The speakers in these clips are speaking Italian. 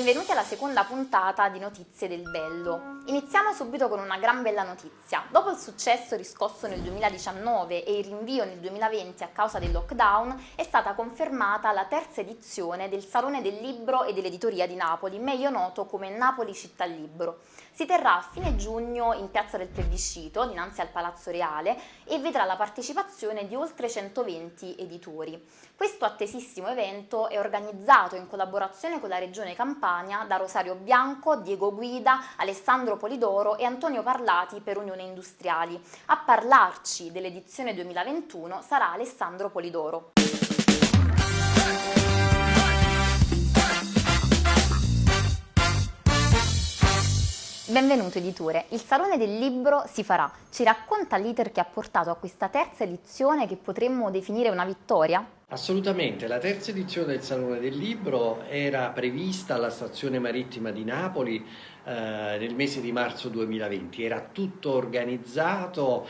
Benvenuti alla seconda puntata di Notizie del Bello. Iniziamo subito con una gran bella notizia. Dopo il successo riscosso nel 2019 e il rinvio nel 2020 a causa del lockdown, è stata confermata la terza edizione del Salone del Libro e dell'Editoria di Napoli, meglio noto come Napoli Città Libro. Si terrà a fine giugno in Piazza del Plebiscito, dinanzi al Palazzo Reale, e vedrà la partecipazione di oltre 120 editori. Questo attesissimo evento è organizzato in collaborazione con la Regione Campania da Rosario Bianco, Diego Guida, Alessandro Polidoro e Antonio Parlati per Unione Industriali. A parlarci dell'edizione 2021 sarà Alessandro Polidoro. Benvenuto editore, il Salone del Libro si farà. Ci racconta l'iter che ha portato a questa terza edizione che potremmo definire una vittoria? Assolutamente, la terza edizione del Salone del Libro era prevista alla stazione marittima di Napoli nel mese di marzo 2020, era tutto organizzato,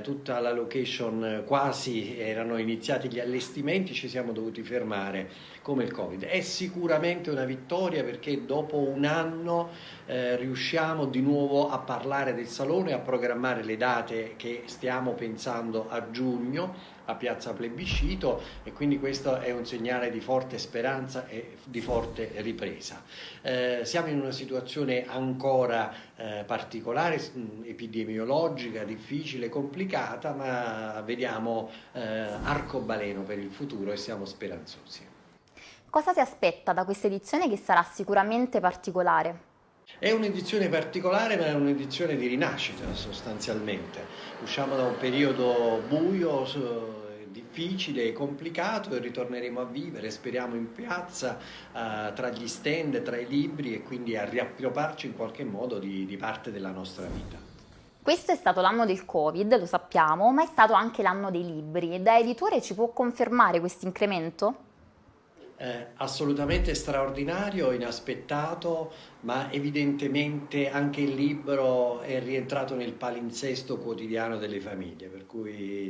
tutta la location quasi, erano iniziati gli allestimenti, ci siamo dovuti fermare come il Covid. È sicuramente una vittoria perché dopo un anno riusciamo di nuovo a parlare del Salone, a programmare le date che stiamo pensando a giugno a Piazza Plebiscito, e quindi questo è un segnale di forte speranza e di forte ripresa. Siamo in una situazione ancora particolare, epidemiologica, difficile, complicata, ma vediamo arcobaleno per il futuro e siamo speranzosi. Cosa si aspetta da questa edizione che sarà sicuramente particolare? È un'edizione particolare, ma è un'edizione di rinascita sostanzialmente. Usciamo da un periodo buio, difficile e complicato, e ritorneremo a vivere, speriamo, in piazza, tra gli stand, tra i libri, e quindi a riappropriarci in qualche modo di parte della nostra vita. Questo è stato l'anno del Covid, lo sappiamo, ma è stato anche l'anno dei libri. Da editore ci può confermare questo incremento? Assolutamente straordinario, inaspettato, ma evidentemente anche il libro è rientrato nel palinsesto quotidiano delle famiglie, per cui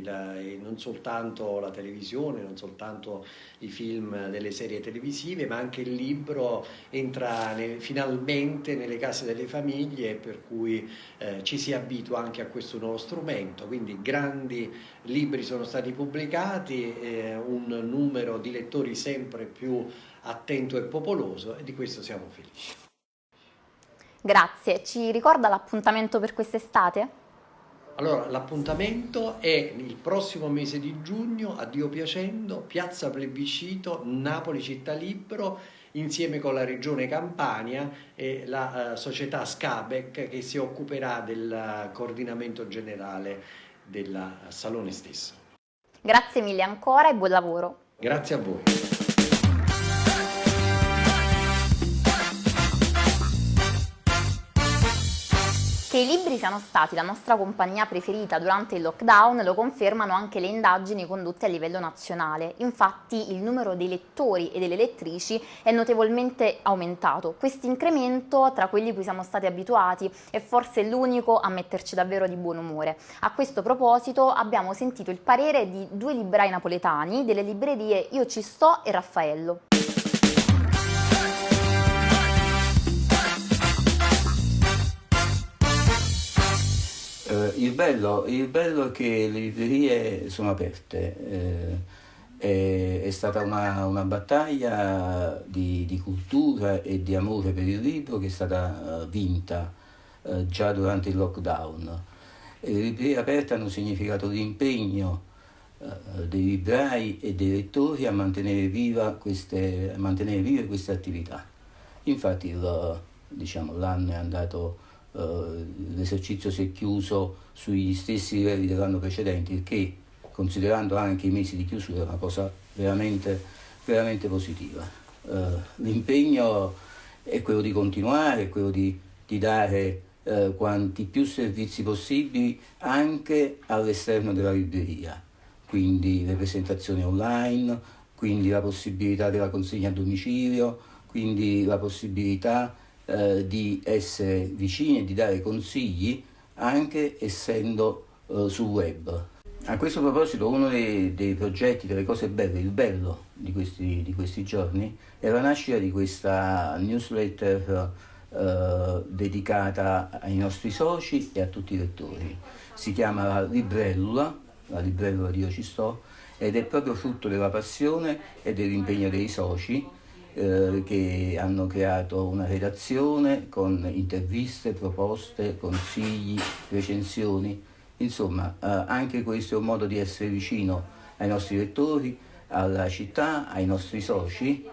non soltanto la televisione, non soltanto i film delle serie televisive, ma anche il libro entra finalmente nelle case delle famiglie, per cui ci si abitua anche a questo nuovo strumento. Quindi grandi libri sono stati pubblicati, un numero di lettori sempre più attento e popoloso, e di questo siamo felici. Grazie, ci ricorda l'appuntamento per quest'estate? Allora, l'appuntamento è il prossimo mese di giugno, a Dio piacendo, Piazza Plebiscito, Napoli Città Libro, insieme con la Regione Campania e la società Scabec, che si occuperà del coordinamento generale del salone stesso. Grazie mille ancora e buon lavoro. Grazie a voi. Che i libri siano stati la nostra compagnia preferita durante il lockdown lo confermano anche le indagini condotte a livello nazionale. Infatti il numero dei lettori e delle lettrici è notevolmente aumentato. Questo incremento, tra quelli cui siamo stati abituati, è forse l'unico a metterci davvero di buon umore. A questo proposito abbiamo sentito il parere di due librai napoletani delle librerie Io Ci Sto e Raffaello. Il bello è che le librerie sono aperte, è stata una battaglia di cultura e di amore per il libro che è stata vinta già durante il lockdown. Le librerie aperte hanno significato l'impegno dei librai e dei lettori a mantenere vive queste attività. Infatti l'anno è andato, l'esercizio si è chiuso sugli stessi livelli dell'anno precedente, il che, considerando anche i mesi di chiusura, è una cosa veramente, veramente positiva. L'impegno è quello di continuare, è quello di dare quanti più servizi possibili anche all'esterno della libreria, quindi le presentazioni online, quindi la possibilità della consegna a domicilio, quindi la possibilità di essere vicini e di dare consigli anche essendo sul web. A questo proposito, uno dei progetti, delle cose belle, il bello di questi giorni, è la nascita di questa newsletter dedicata ai nostri soci e a tutti i lettori. Si chiama la Librellula di Io Ci Sto, ed è proprio frutto della passione e dell'impegno dei soci che hanno creato una redazione con interviste, proposte, consigli, recensioni. Insomma, anche questo è un modo di essere vicino ai nostri lettori, alla città, ai nostri soci,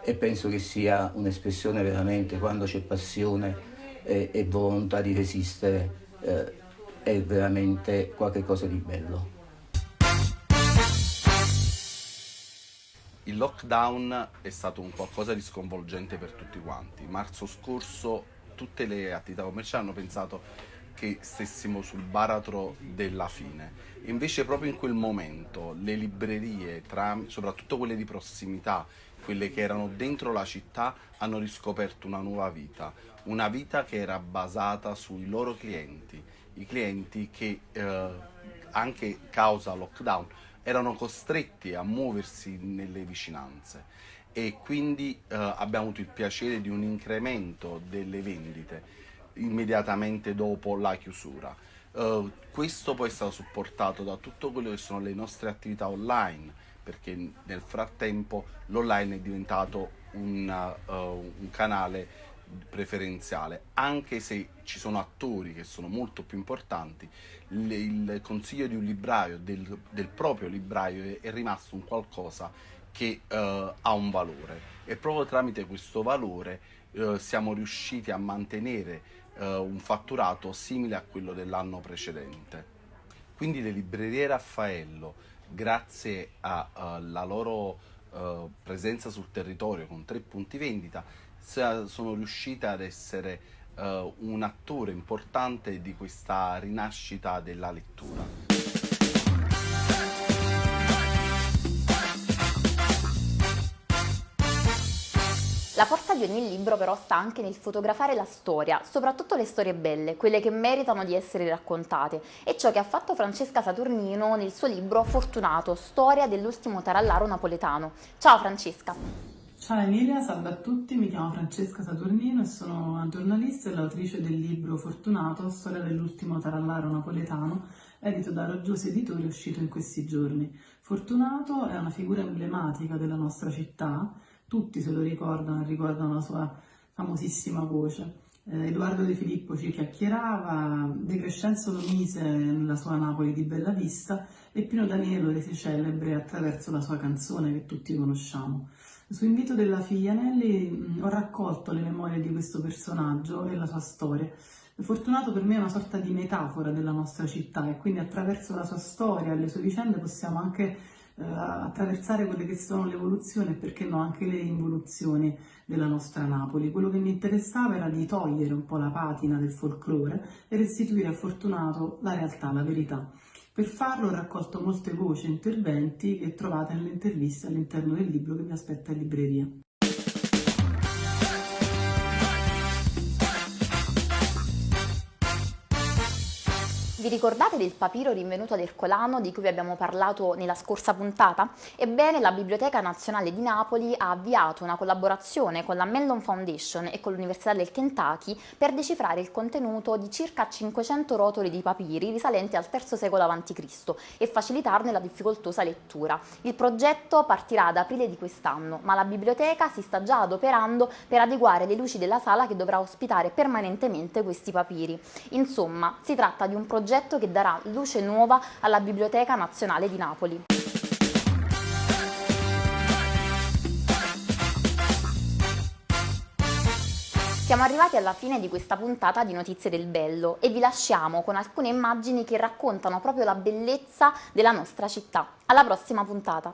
e penso che sia un'espressione veramente, quando c'è passione e volontà di resistere, è veramente qualcosa di bello. Il lockdown è stato un qualcosa di sconvolgente per tutti quanti. Marzo scorso tutte le attività commerciali hanno pensato che stessimo sul baratro della fine. Invece proprio in quel momento le librerie, soprattutto quelle di prossimità, quelle che erano dentro la città, hanno riscoperto una nuova vita, una vita che era basata sui loro clienti, i clienti che anche causa lockdown erano costretti a muoversi nelle vicinanze, e quindi abbiamo avuto il piacere di un incremento delle vendite immediatamente dopo la chiusura. Questo poi è stato supportato da tutto quello che sono le nostre attività online, perché nel frattempo l'online è diventato un canale preferenziale, anche se ci sono attori che sono molto più importanti. Il consiglio di un libraio, del proprio libraio, è rimasto un qualcosa che ha un valore, e proprio tramite questo valore siamo riusciti a mantenere un fatturato simile a quello dell'anno precedente. Quindi le librerie Raffaello, grazie alla loro presenza sul territorio con 3 punti vendita, sono riuscite ad essere un attore importante di questa rinascita della lettura. La forza di ogni libro però sta anche nel fotografare la storia, soprattutto le storie belle, quelle che meritano di essere raccontate. È ciò che ha fatto Francesca Saturnino nel suo libro Fortunato, storia dell'ultimo tarallaro napoletano. Ciao Francesca! Ciao Emilia, salve a tutti, mi chiamo Francesca Saturnino e sono una giornalista e l'autrice del libro Fortunato, storia dell'ultimo tarallaro napoletano, edito da Roggiosi Editori, uscito in questi giorni. Fortunato è una figura emblematica della nostra città, tutti se lo ricordano e ricordano la sua famosissima voce. Edoardo De Filippo ci chiacchierava, De Crescenzo lo mise nella sua Napoli di Bella Vista e Pino Daniele lo rese celebre attraverso la sua canzone che tutti conosciamo. Su invito della figlia Nelly ho raccolto le memorie di questo personaggio e la sua storia. Fortunato per me è una sorta di metafora della nostra città, e quindi attraverso la sua storia e le sue vicende possiamo anche attraversare quelle che sono le evoluzioni e perché no anche le involuzioni della nostra Napoli. Quello che mi interessava era di togliere un po' la patina del folklore e restituire a Fortunato la realtà, la verità. Per farlo ho raccolto molte voci e interventi che trovate nelle interviste all'interno del libro che vi aspetta in libreria. Vi ricordate del papiro rinvenuto ad Ercolano di cui vi abbiamo parlato nella scorsa puntata? Ebbene, la Biblioteca Nazionale di Napoli ha avviato una collaborazione con la Mellon Foundation e con l'Università del Kentucky per decifrare il contenuto di circa 500 rotoli di papiri risalenti al III secolo a.C. e facilitarne la difficoltosa lettura. Il progetto partirà ad aprile di quest'anno, ma la biblioteca si sta già adoperando per adeguare le luci della sala che dovrà ospitare permanentemente questi papiri. Insomma, si tratta di un progetto che darà luce nuova alla Biblioteca Nazionale di Napoli. Siamo arrivati alla fine di questa puntata di Notizie del Bello e vi lasciamo con alcune immagini che raccontano proprio la bellezza della nostra città. Alla prossima puntata!